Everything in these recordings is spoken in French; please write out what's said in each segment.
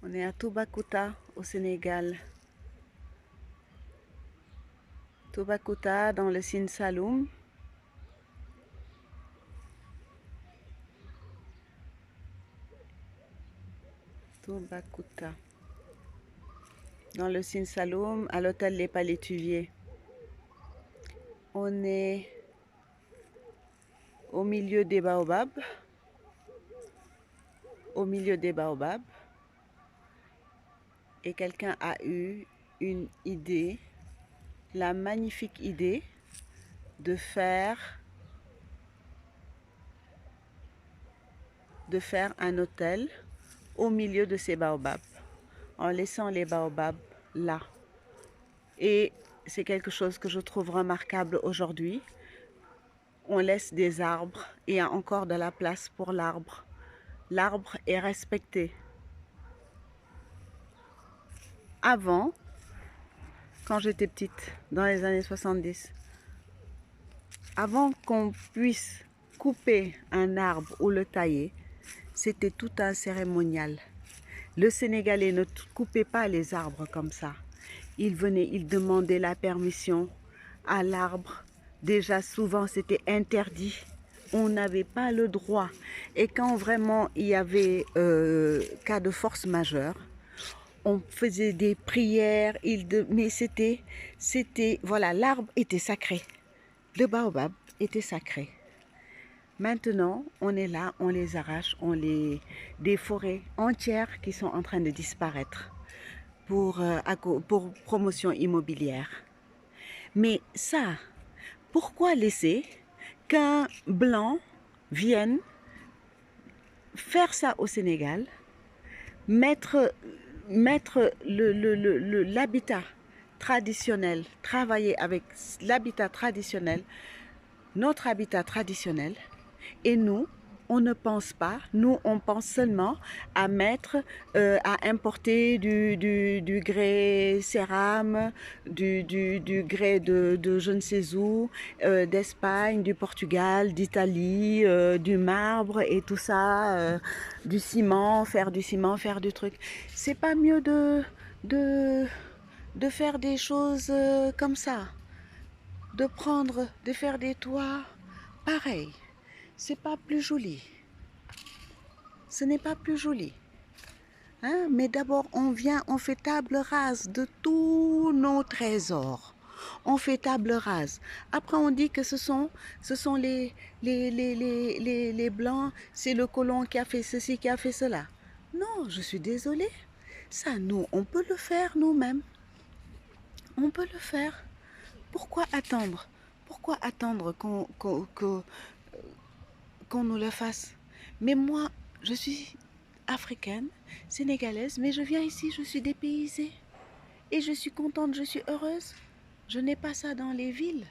On est à Toubacouta au Sénégal. Toubacouta dans le Sine Saloum. Toubacouta dans le Sine Saloum à l'hôtel Les Palétuviers. On est au milieu des baobabs. Au milieu des baobabs. Et quelqu'un a eu une idée, la magnifique idée de faire un hôtel au milieu de ces baobabs, en laissant les baobabs là. Et c'est quelque chose que je trouve remarquable aujourd'hui. On laisse des arbres, et il y a encore de la place pour l'arbre. L'arbre est respecté. Avant, quand j'étais petite, dans les années 70, avant qu'on puisse couper un arbre ou le tailler, c'était tout un cérémonial. Le Sénégalais ne coupait pas les arbres comme ça. Il venait, il demandait la permission à l'arbre. Déjà, souvent, c'était interdit. On n'avait pas le droit. Et quand vraiment il y avait cas de force majeure, on faisait des prières. Mais voilà, l'arbre était sacré. Le baobab était sacré. Maintenant, on est là, on les arrache, des forêts entières qui sont en train de disparaître pour promotion immobilière. Mais ça, pourquoi laisser qu'un blanc vienne faire ça au Sénégal, mettre l'habitat traditionnel, travailler avec l'habitat traditionnel, notre habitat traditionnel, et nous, on ne pense pas, nous on pense seulement à à importer du grès cérame, du grès de je ne sais où, d'Espagne, du Portugal, d'Italie, du marbre et tout ça, du ciment, faire du truc. C'est pas mieux de faire des choses comme ça, de faire des toits pareils. C'est pas plus joli. Ce n'est pas plus joli. Hein? Mais d'abord, on fait table rase de tous nos trésors. On fait table rase. Après, on dit que ce sont les Blancs, c'est le colon qui a fait ceci, qui a fait cela. Non, je suis désolée. Ça, nous, on peut le faire nous-mêmes. On peut le faire. Pourquoi attendre? Pourquoi attendre qu'on nous le fasse? Mais moi, je suis africaine, sénégalaise, mais je viens ici, je suis dépaysée. Et je suis contente, je suis heureuse. Je n'ai pas ça dans les villes.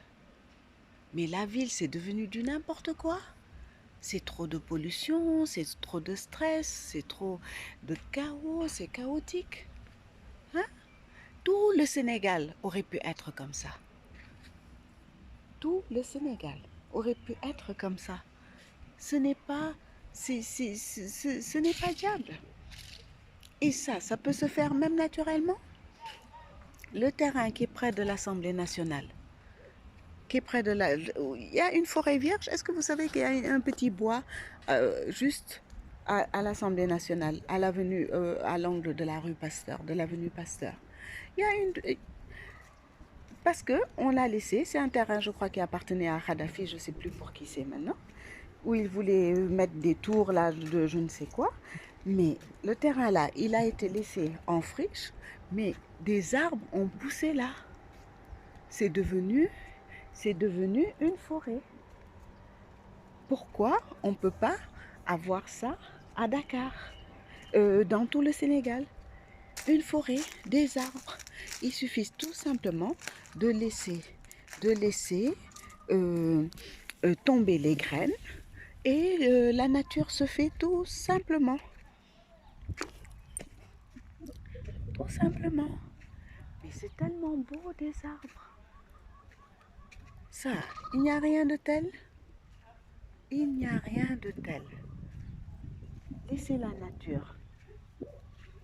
Mais la ville, c'est devenu du n'importe quoi. C'est trop de pollution, c'est trop de stress, c'est trop de chaos, c'est chaotique. Hein? Tout le Sénégal aurait pu être comme ça. Tout le Sénégal aurait pu être comme ça. Ce n'est pas, ce n'est pas diable. Et ça peut se faire même naturellement. Le terrain qui est près de l'Assemblée nationale, qui est près de la... Il y a une forêt vierge. Est-ce que vous savez qu'il y a un petit bois juste à l'Assemblée nationale, à l'avenue, à l'angle de la rue Pasteur, de l'avenue Pasteur? Il y a une... Parce qu'on l'a laissé, c'est un terrain, je crois, qui appartenait à Kadhafi, je ne sais plus pour qui c'est maintenant, où il voulait mettre des tours là de je ne sais quoi. Mais le terrain là, il a été laissé en friche, mais des arbres ont poussé là. C'est devenu une forêt. Pourquoi on ne peut pas avoir ça à Dakar, dans tout le Sénégal? Une forêt, des arbres. Il suffit tout simplement de laisser tomber les graines et la nature se fait tout simplement. Tout simplement. Mais c'est tellement beau des arbres. Ça, il n'y a rien de tel. Il n'y a rien de tel. Laissez la nature.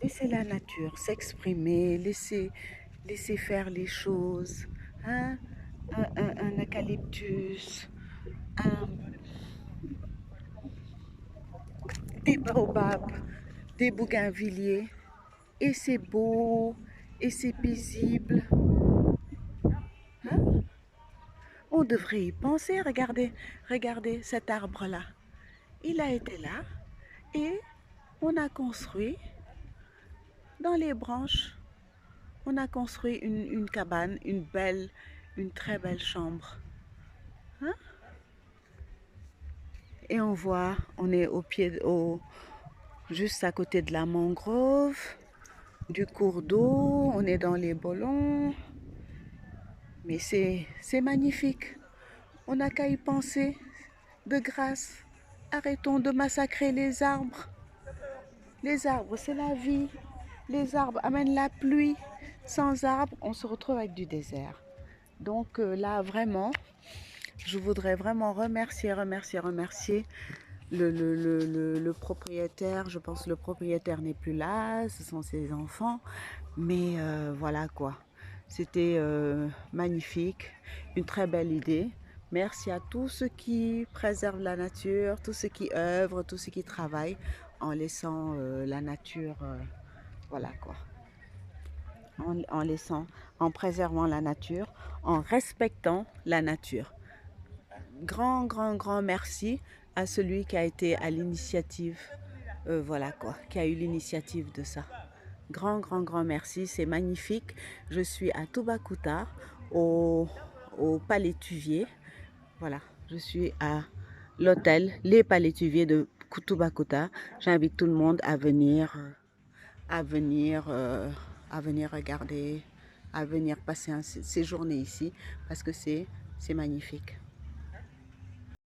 Laissez la nature s'exprimer, laissez faire les choses. Hein? Un eucalyptus, un, des baobabs, des bougainvilliers. Et c'est beau, et c'est paisible. Hein? On devrait y penser. Regardez, regardez cet arbre-là. Il a été là et on a construit dans les branches. On a construit une cabane, une très belle chambre. Hein? Et on voit, on est juste à côté de la mangrove, du cours d'eau, on est dans les bolons. Mais c'est magnifique. On n'a qu'à y penser. De grâce, arrêtons de massacrer les arbres. Les arbres, c'est la vie. Les arbres amènent la pluie. Sans arbres, on se retrouve avec du désert. Donc là, vraiment, je voudrais vraiment remercier le propriétaire. Je pense que le propriétaire n'est plus là, ce sont ses enfants. Mais voilà quoi, c'était magnifique, une très belle idée. Merci à tous ceux qui préservent la nature, tous ceux qui œuvrent, tous ceux qui travaillent en laissant la nature, voilà quoi, en laissant, en préservant la nature, en respectant la nature. Grand merci à celui qui a été à l'initiative, voilà quoi, qui a eu l'initiative de ça. Grand merci, c'est magnifique. Je suis à Toubacouta, au Palétuvier. Voilà, je suis à l'hôtel Les Palétuviers de Toubacouta. J'invite tout le monde à venir, à venir, à venir regarder, à venir passer une séjourner ici parce que c'est magnifique.